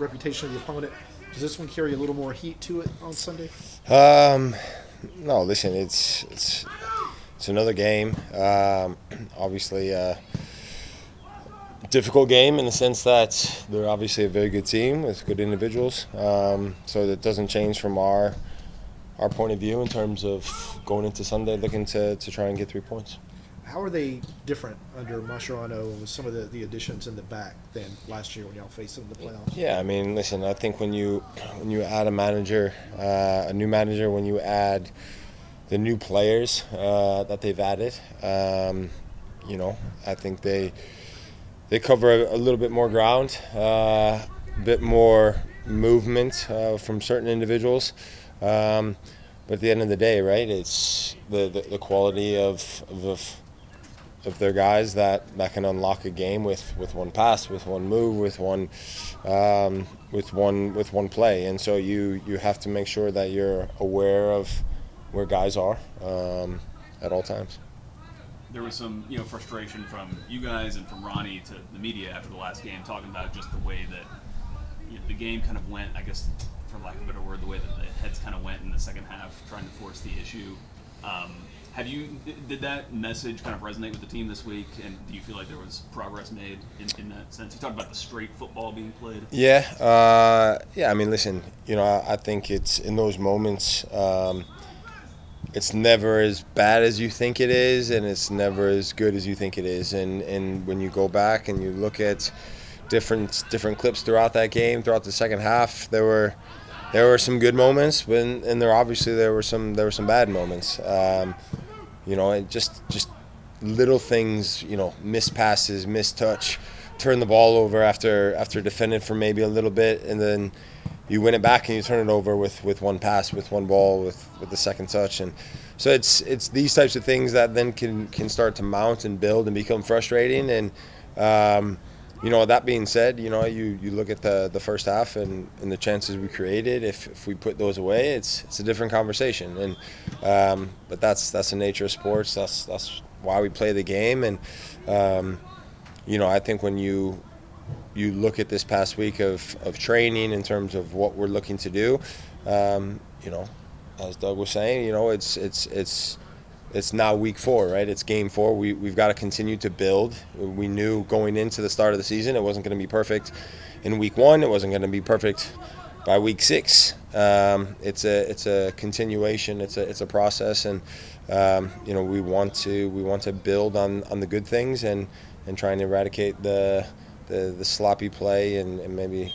reputation of the opponent. Does this one carry a little more heat to it on Sunday? No, listen, it's another game. Obviously, difficult game in the sense that they're obviously a very good team with good individuals. So that doesn't change from our point of view in terms of going into Sunday looking to try and get 3 points. How are they different under Mascherano with some of the additions in the back than last year when y'all faced them in the playoffs? Yeah, I mean, listen, I think when you add a new manager, when you add the new players that they've added, I think they cover a little bit more ground, a bit more movement from certain individuals. But at the end of the day, right, it's the quality of their guys that can unlock a game with one pass, with one move, with one play. And so you have to make sure that you're aware of where guys are at all times. There was some, frustration from you guys and from Ronnie to the media after the last game, talking about just the way that the game kind of went. I guess, for lack of a better word, the way that the heads kind of went in the second half, trying to force the issue. Did that message kind of resonate with the team this week, and do you feel like there was progress made in that sense? You talked about the straight football being played. Yeah. I mean, listen, I think it's in those moments. It's never as bad as you think it is, and it's never as good as you think it is. And when you go back and you look at different clips throughout that game, throughout the second half, there were some good moments, and there were some bad moments. And just little things, missed passes, missed touch, turn the ball over after defending for maybe a little bit, and then you win it back and you turn it over with one pass, with one ball, with the second touch. And so it's these types of things that then can start to mount and build and become frustrating. And that being said, you look at the first half and the chances we created. If we put those away, it's a different conversation. And but that's the nature of sports. That's why we play the game. And I think when you look at this past week of training in terms of what we're looking to do, as Doug was saying, it's now week 4, right? It's game 4. We've got to continue to build. We knew going into the start of the season it wasn't going to be perfect in week 1. It wasn't going to be perfect by week 6. It's a continuation. It's a process, and we want to build on the good things and try and eradicate the sloppy play and maybe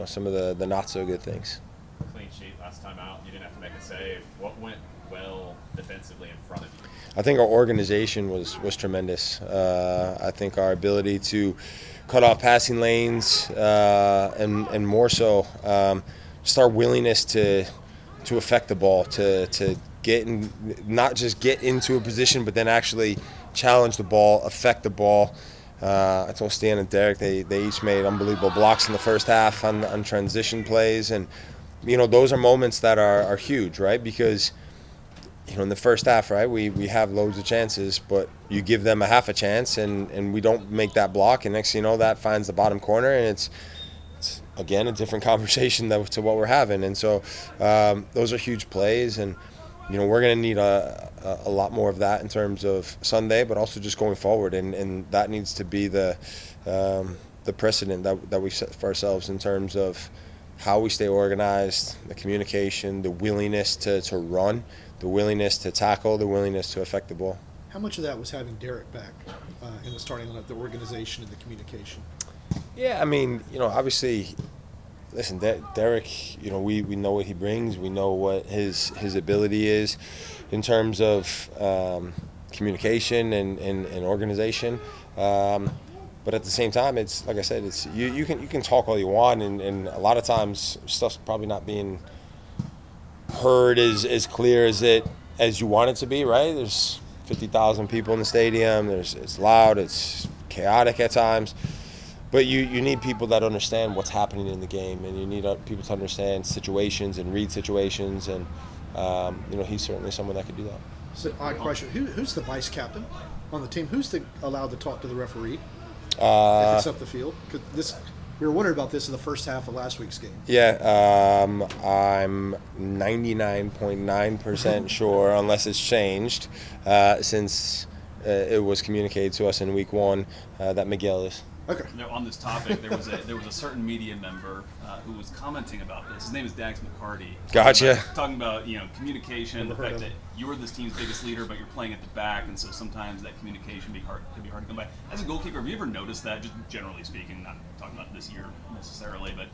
some of the not so good things. Clean sheet last time out. You didn't have to make a save. What went well defensively in front of you? I think our organization was tremendous. I think our ability to cut off passing lanes and more so just our willingness to affect the ball, to get in, not just get into a position, but then actually challenge the ball, affect the ball. I told Stan and Derek they each made unbelievable blocks in the first half on transition plays, and those are moments that are huge, right? Because in the first half, right, we have loads of chances, but you give them a half a chance, and we don't make that block, and next thing you know, that finds the bottom corner, and it's again a different conversation to what we're having. And so those are huge plays, and we're going to need a lot more of that in terms of Sunday, but also just going forward, and that needs to be the precedent that we set for ourselves in terms of how we stay organized, the communication, the willingness to run, the willingness to tackle, the willingness to affect the ball. How much of that was having Derek back in the starting lineup, the organization and the communication? Yeah, I mean, obviously, listen, Derek, we know what he brings. We know what his ability is in terms of communication and organization. But at the same time, it's like I said, it's you can talk all you want, and a lot of times stuff's probably not being heard as clear as you want it to be, right? There's 50,000 people in the stadium. It's loud. It's chaotic at times. But you need people that understand what's happening in the game, and you need people to understand situations and read situations, and he's certainly someone that could do that. It's an odd question. Who's the vice captain on the team? Who's allowed to talk to the referee if it's up the field? 'Cause We were wondering about this in the first half of last week's game. Yeah, I'm 99.9% sure, unless it's changed, since it was communicated to us in week 1 that Miguel is. Okay. Now, on this topic, there was a certain media member who was commenting about this. His name is Dax McCarty. Gotcha. Talking about communication, the Never heard fact of that you're this team's biggest leader, but you're playing at the back, and so sometimes that communication could be hard to come by. As a goalkeeper, have you ever noticed that? Just generally speaking, not talking about this year necessarily, but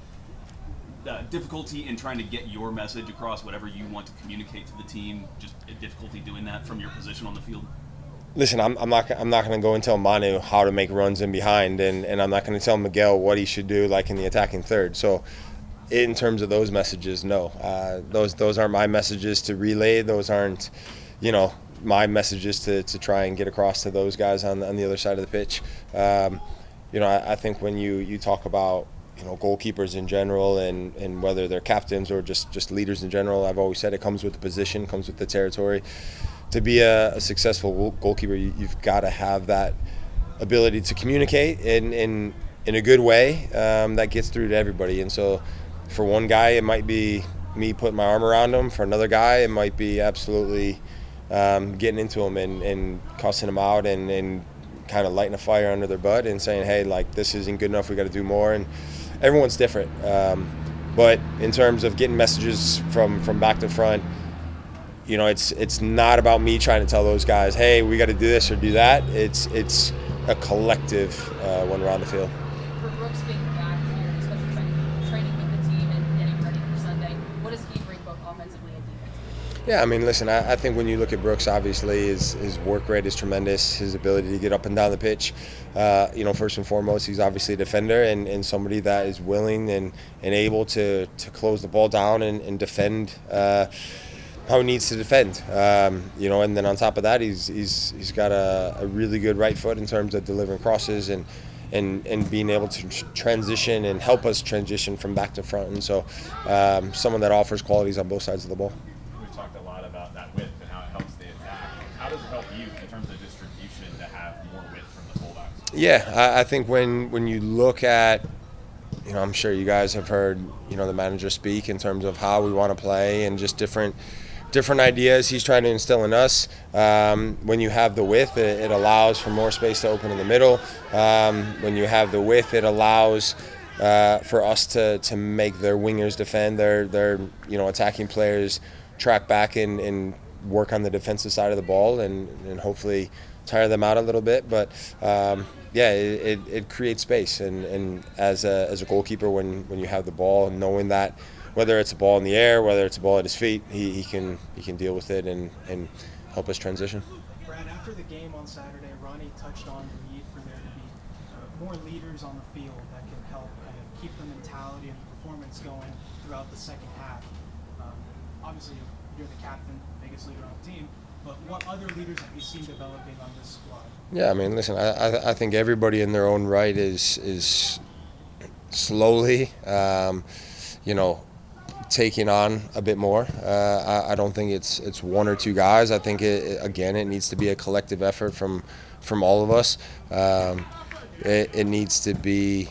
difficulty in trying to get your message across, whatever you want to communicate to the team. Just a difficulty doing that from your position on the field. Listen, I'm not going to go and tell Manu how to make runs in behind, and I'm not going to tell Miguel what he should do, like in the attacking third. So, in terms of those messages, no, those aren't my messages to relay. Those aren't, my messages to try and get across to those guys on the other side of the pitch. I think when you talk about goalkeepers in general, and whether they're captains or just leaders in general, I've always said it comes with the position, comes with the territory. To be a successful goalkeeper, you've got to have that ability to communicate in a good way that gets through to everybody. And so for one guy, it might be me putting my arm around him. For another guy, it might be absolutely getting into him and cussing him out and kind of lighting a fire under their butt and saying, hey, like, this isn't good enough, we got to do more. And everyone's different. But in terms of getting messages from back to front, it's not about me trying to tell those guys, hey, we got to do this or do that. It's a collective when we're on the field. For Brooks being back here, especially training with the team and getting ready for Sunday, what does he bring both offensively and defensively? Yeah, I mean, listen, I think when you look at Brooks, obviously his work rate is tremendous. His ability to get up and down the pitch, first and foremost, he's obviously a defender and somebody that is willing and able to close the ball down and defend how he needs to defend, and then on top of that, he's got a really good right foot in terms of delivering crosses and being able to transition and help us transition from back to front. And so, someone that offers qualities on both sides of the ball. We've talked a lot about that width and how it helps the attack. How does it help you in terms of distribution to have more width from the fullbacks? Yeah, I think when you look at, I'm sure you guys have heard, the manager speak in terms of how we want to play and just different ideas he's trying to instill in us. When you have the width, it allows for more space to open in the middle. When you have the width, it allows for us to make their wingers defend, their attacking players track back and work on the defensive side of the ball and hopefully tire them out a little bit. But it creates space. And as a goalkeeper, when you have the ball, knowing that whether it's a ball in the air, whether it's a ball at his feet, he can deal with it and help us transition. Brad, after the game on Saturday, Ronnie touched on the need for there to be more leaders on the field that can help kind of keep the mentality and the performance going throughout the second half. Obviously, you're the captain, biggest leader on the team, but what other leaders have you seen developing on this squad? Yeah, I mean, listen, I think everybody in their own right is slowly, taking on a bit more. I don't think it's one or two guys. I think it needs to be a collective effort from all of us. It needs to be.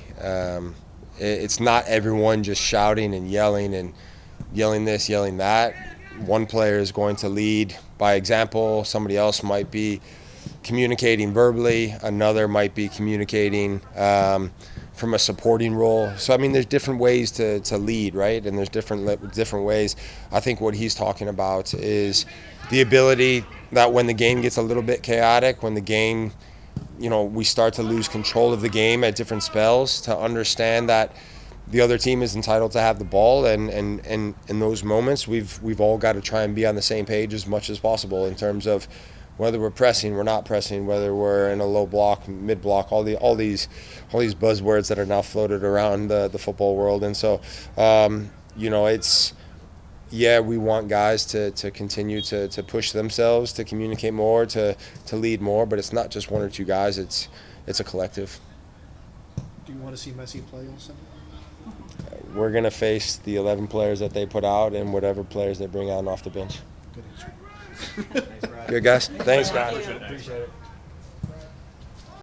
It's not everyone just shouting and yelling this, yelling that. One player is going to lead by example. Somebody else might be communicating verbally. Another might be communicating from a supporting role. So, I mean, there's different ways to lead, right? And there's different ways. I think what he's talking about is the ability that when the game gets a little bit chaotic, when the game, we start to lose control of the game at different spells, to understand that the other team is entitled to have the ball, and in those moments, we've all got to try and be on the same page as much as possible in terms of whether we're pressing, we're not pressing, whether we're in a low block, mid block, all these buzzwords that are now floated around the football world. And so, we want guys to continue to push themselves, to communicate more, to lead more, but it's not just one or two guys, it's a collective. Do you want to see Messi play on Sunday? We're going to face the 11 players that they put out and whatever players they bring on off the bench. Good answer. Thanks, Brad. Good, guys. Thanks, guys. Appreciate it.